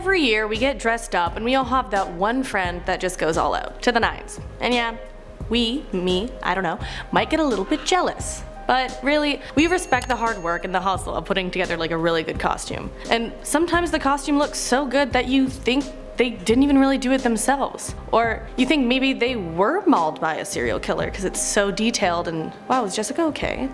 Every year we get dressed up and we all have that one friend that just goes all out, to the nines. And yeah, I don't know, might get a little bit jealous. But really, we respect the hard work and the hustle of putting together like a really good costume. And sometimes the costume looks so good that you think they didn't even really do it themselves. Or you think maybe they were mauled by a serial killer because it's so detailed and wow, is Jessica okay?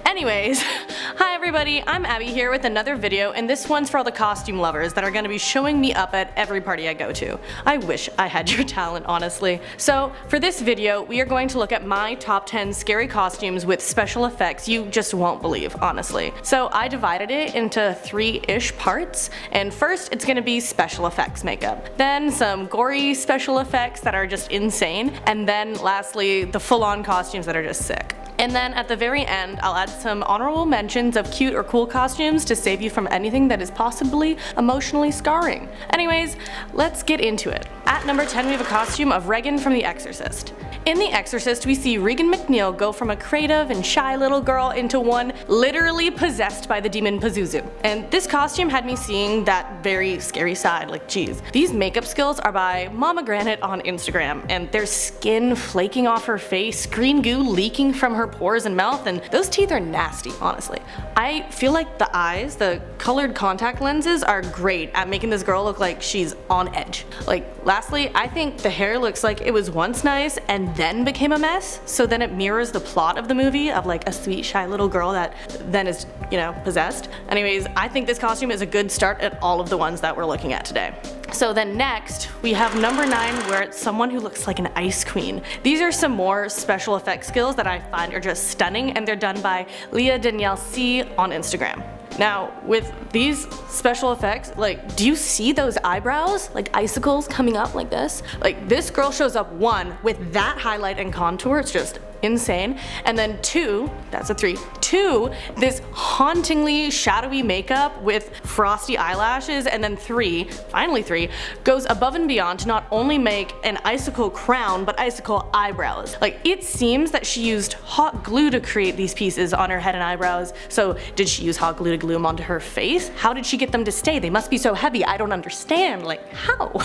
Anyways, hi everybody, I'm Abby here with another video, and this one's for all the costume lovers that are going to be showing me up at every party I go to. I wish I had your talent, honestly. So for this video, we are going to look at my top 10 scary costumes with special effects you just won't believe, honestly. So I divided it into 3-ish parts, and first it's going to be special effects makeup, then some gory special effects that are just insane, and then lastly the full-on costumes that are just sick. And then at the very end, I'll add some honorable mentions of cute or cool costumes to save you from anything that is possibly emotionally scarring. Anyways, let's get into it. At number 10 we have a costume of Regan from The Exorcist. In The Exorcist, we see Regan McNeil go from a creative and shy little girl into one literally possessed by the demon Pazuzu. And this costume had me seeing that very scary side, like geez. These makeup skills are by Mama Granite on Instagram, and there's skin flaking off her face, green goo leaking from her pores and mouth, and those teeth are nasty, honestly. I feel like the eyes, the colored contact lenses, are great at making this girl look like she's on edge. Like, lastly, I think the hair looks like it was once nice and then became a mess, so then it mirrors the plot of the movie of like a sweet shy little girl that then is, you know, possessed. Anyways, I think this costume is a good start at all of the ones that we're looking at today. So then next, we have number 9, where it's someone who looks like an ice queen. These are some more special effects skills that I find are just stunning, and they're done by Leah Danielle C on Instagram. Now, with these special effects, like, do you see those eyebrows? Like icicles coming up like this? Like, this girl shows up 1 with that highlight and contour, it's just insane. And then 2, that's a 3, 2, this hauntingly shadowy makeup with frosty eyelashes, and then 3, finally 3, goes above and beyond to not only make an icicle crown, but icicle eyebrows. Like, it seems that she used hot glue to create these pieces on her head and eyebrows. So did she use hot glue to glue them onto her face? How did she get them to stay? They must be so heavy, I don't understand, like how?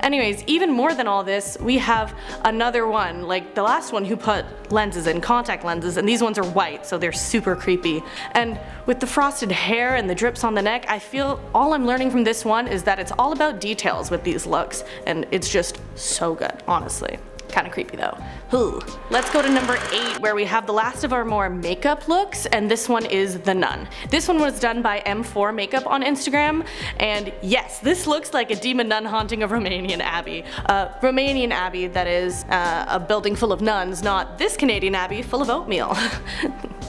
Anyways, even more than all this, we have another one, like the last one, who put lenses in, contact lenses, and these ones are white, so they're super creepy. And with the frosted hair and the drips on the neck, I feel all I'm learning from this one is that it's all about details with these looks, and it's just so good, honestly. Kinda creepy though. Ooh. Let's go to number 8, where we have the last of our more makeup looks, and this one is The Nun. This one was done by M4 Makeup on Instagram, and yes, this looks like a demon nun haunting a Romanian abbey. Romanian abbey, that is, a building full of nuns, not this Canadian abbey full of oatmeal.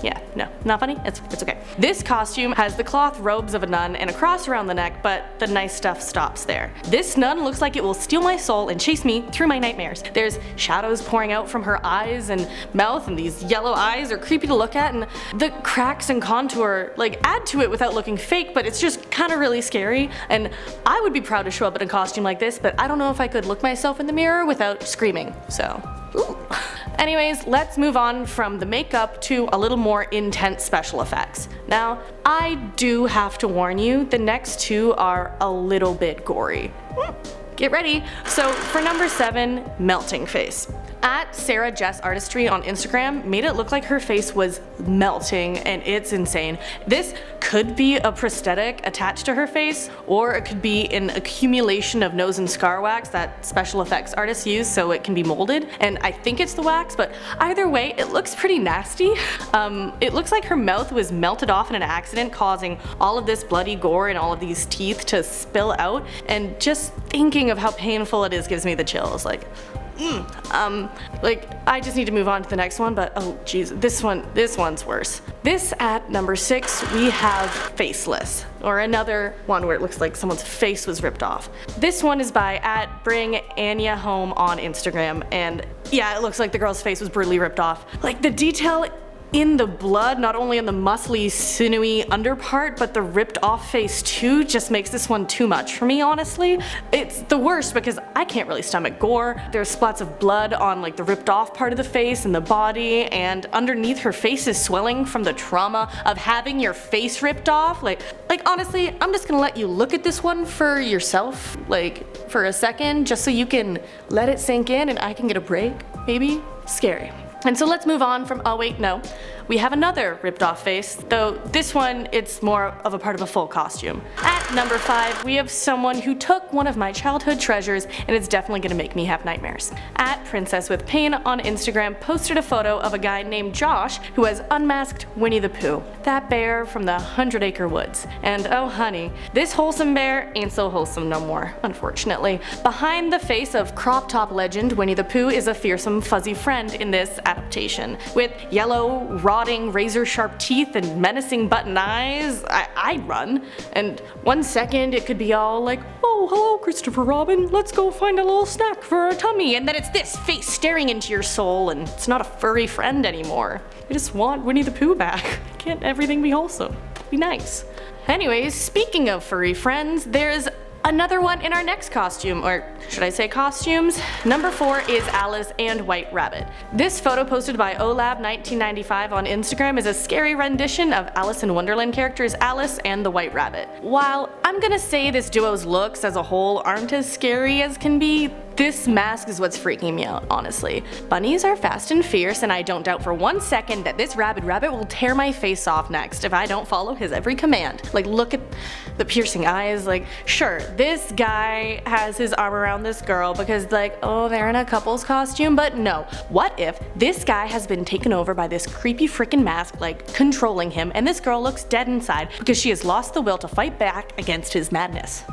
Yeah, no, not funny? It's okay. This costume has the cloth robes of a nun and a cross around the neck, but the nice stuff stops there. This nun looks like it will steal my soul and chase me through my nightmares. There's shadows pouring out from her eyes and mouth, and these yellow eyes are creepy to look at, and the cracks and contour like add to it without looking fake, but it's just kind of really scary. And I would be proud to show up in a costume like this, but I don't know if I could look myself in the mirror without screaming, so ooh. Anyways, let's move on from the makeup to a little more intense special effects. Now, I do have to warn you, the next 2 are a little bit gory. Get ready. So for number 7, melting face. At Sarah Jess Artistry on Instagram made it look like her face was melting, and it's insane. This could be a prosthetic attached to her face, or it could be an accumulation of nose and scar wax that special effects artists use so it can be molded, and I think it's the wax, but either way it looks pretty nasty. It looks like her mouth was melted off in an accident, causing all of this bloody gore and all of these teeth to spill out, and just thinking of how painful it is gives me the chills. Like, I just need to move on to the next one, but oh geez, this one's worse. This at number 6, we have Faceless, or another one where it looks like someone's face was ripped off. This one is by at Bring Anya Home on Instagram, and yeah, it looks like the girl's face was brutally ripped off. Like, the detail in the blood, not only in the muscly, sinewy underpart, but the ripped off face too, just makes this one too much for me, honestly. It's the worst because I can't really stomach gore. There's spots of blood on like the ripped off part of the face and the body, and underneath her face is swelling from the trauma of having your face ripped off. Like honestly, I'm just gonna let you look at this one for yourself, like for a second, just so you can let it sink in and I can get a break, maybe. Scary. And so let's move on from, oh wait, no. We have another ripped off face, though this one, it's more of a part of a full costume. At number 5, we have someone who took one of my childhood treasures and it's definitely gonna make me have nightmares. At Princess with Pain on Instagram posted a photo of a guy named Josh who has unmasked Winnie the Pooh, that bear from the 100 Acre Woods. And oh honey, this wholesome bear ain't so wholesome no more, unfortunately. Behind the face of crop top legend Winnie the Pooh is a fearsome fuzzy friend in this adaptation. With yellow, rotting, razor-sharp teeth and menacing button eyes, I'd run. And one second it could be all like, oh hello Christopher Robin, let's go find a little snack for our tummy, and then it's this face staring into your soul and it's not a furry friend anymore. I just want Winnie the Pooh back. Can't everything be wholesome? Be nice. Anyways, speaking of furry friends, there's another one in our next costume, or should I say costumes? Number 4 is Alice and White Rabbit. This photo posted by olab1995 on Instagram is a scary rendition of Alice in Wonderland characters Alice and the White Rabbit. While I'm gonna say this duo's looks as a whole aren't as scary as can be, this mask is what's freaking me out, honestly. Bunnies are fast and fierce, and I don't doubt for one second that this rabid rabbit will tear my face off next if I don't follow his every command. Like, look at the piercing eyes. Like, sure, this guy has his arm around this girl because like, oh, they're in a couple's costume, but no. What if this guy has been taken over by this creepy freaking mask, like controlling him, and this girl looks dead inside because she has lost the will to fight back against his madness?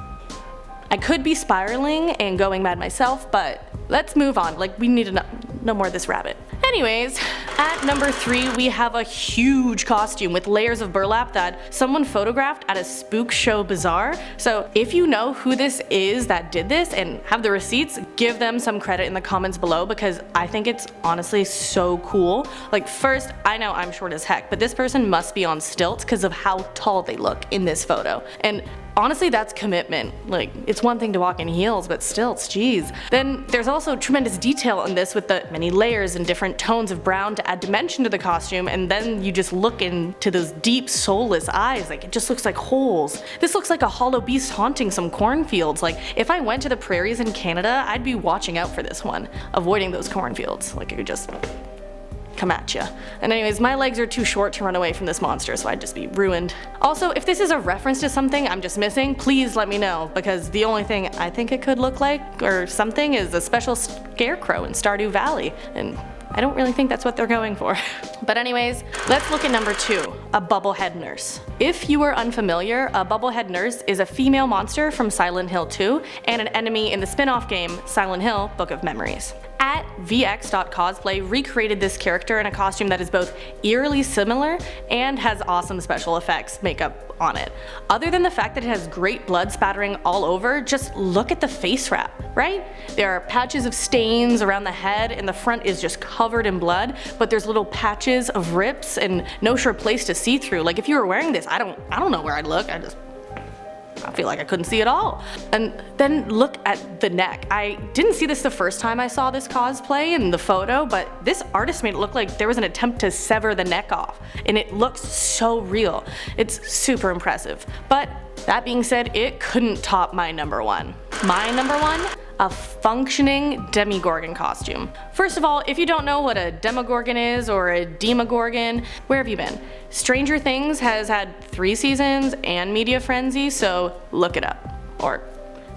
I could be spiraling and going mad myself, but let's move on. Like, we need to no more of this rabbit. Anyways, at number 3 we have a huge costume with layers of burlap that someone photographed at a spook show bazaar. So if you know who this is that did this and have the receipts, give them some credit in the comments below because I think it's honestly so cool. Like, first, I know I'm short as heck, but this person must be on stilts because of how tall they look in this photo. And honestly, that's commitment. Like, it's one thing to walk in heels, but stilts, geez. Then there's also tremendous detail in this with the many layers and different tones of brown to add dimension to the costume, and then you just look into those deep, soulless eyes. Like, it just looks like holes. This looks like a hollow beast haunting some cornfields. Like, if I went to the prairies in Canada, I'd be watching out for this one, avoiding those cornfields. Like, it would just come at ya. And anyways, my legs are too short to run away from this monster, so I'd just be ruined. Also, if this is a reference to something I'm just missing, please let me know, because the only thing I think it could look like or something is a special scarecrow in Stardew Valley, and I don't really think that's what they're going for. But anyways, let's look at number 2, a bubblehead nurse. If you are unfamiliar, a bubblehead nurse is a female monster from Silent Hill 2 and an enemy in the spin-off game Silent Hill Book of Memories. At vx.cosplay recreated this character in a costume that is both eerily similar and has awesome special effects makeup on it. Other than the fact that it has great blood spattering all over, just look at the face wrap, right? There are patches of stains around the head and the front is just covered in blood, but there's little patches of rips and no sure place to see through. Like, if you were wearing this, I don't know where I'd look. I feel like I couldn't see it all. And then look at the neck. I didn't see this the first time I saw this cosplay in the photo, but this artist made it look like there was an attempt to sever the neck off, and it looks so real. It's super impressive. But that being said, it couldn't top my number 1. My number 1? A functioning Demogorgon costume. First of all, if you don't know what a Demogorgon is or a Demogorgon, where have you been? Stranger Things has had 3 seasons and Media Frenzy, so look it up. Or,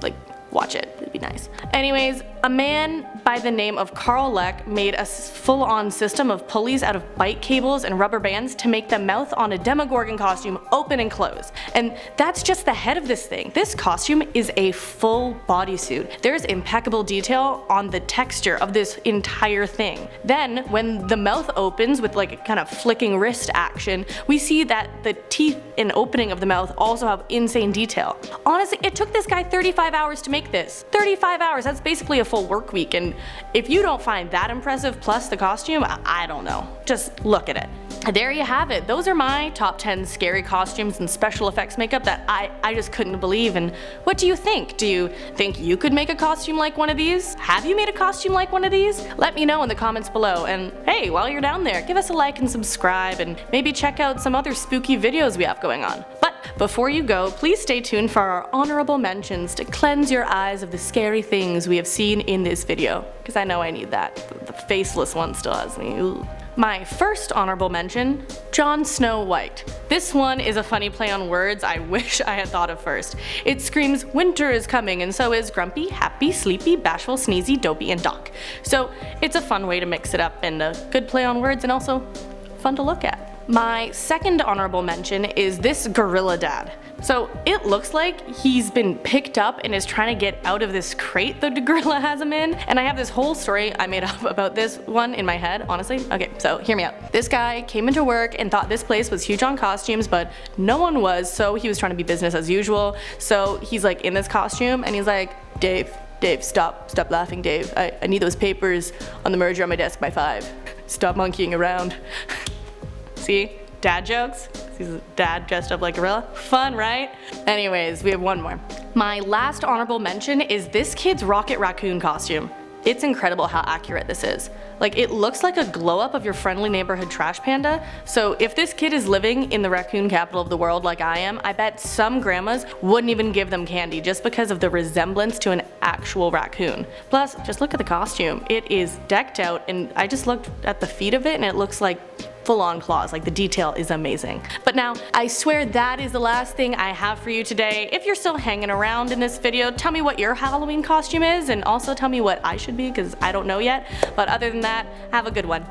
like, watch it. It'd be nice. Anyways, a man by the name of Carl Leck made a full-on system of pulleys out of bike cables and rubber bands to make the mouth on a Demogorgon costume open and close. And that's just the head of this thing. This costume is a full bodysuit. There's impeccable detail on the texture of this entire thing. Then, when the mouth opens with like a kind of flicking wrist action, we see that the teeth and opening of the mouth also have insane detail. Honestly, it took this guy 35 hours to make this. 35 hours, that's basically a full work week, and if you don't find that impressive plus the costume, I don't know. Just look at it. there you have it. Those are my top 10 scary costumes and special effects makeup that I just couldn't believe. And what do you think? Do you think you could make a costume like one of these? Have you made a costume like one of these? Let me know in the comments below. And hey, while you're down there, give us a like and subscribe, and maybe check out some other spooky videos we have going on. But before you go, please stay tuned for our honorable mentions to cleanse your eyes of the scary things we have seen in this video. Because I know I need that. The faceless one still has me. Ooh. My first honorable mention, Jon Snow White. This one is a funny play on words I wish I had thought of first. It screams winter is coming, and so is grumpy, happy, sleepy, bashful, sneezy, dopey, and doc. So it's a fun way to mix it up, and a good play on words, and also fun to look at. My second honorable mention is this gorilla dad. So it looks like he's been picked up and is trying to get out of this crate the gorilla has him in, and I have this whole story I made up about this one in my head, honestly. Okay, so hear me out. This guy came into work and thought this place was huge on costumes, but no one was, so he was trying to be business as usual. So he's like in this costume and he's like, Dave, stop laughing, Dave. I need those papers on the merger on my desk by 5. Stop monkeying around. See? Dad jokes? He's a dad dressed up like a gorilla. Fun, right? Anyways, we have one more. My last honorable mention is this kid's Rocket Raccoon costume. It's incredible how accurate this is. Like, it looks like a glow up of your friendly neighborhood trash panda. So if this kid is living in the raccoon capital of the world like I am, I bet some grandmas wouldn't even give them candy just because of the resemblance to an actual raccoon. Plus, just look at the costume. It is decked out, and I just looked at the feet of it and it looks like full-on claws. Like, the detail is amazing. But now, I swear that is the last thing I have for you today. If you're still hanging around in this video, tell me what your Halloween costume is, and also tell me what I should be, because I don't know yet. But other than that, have a good one.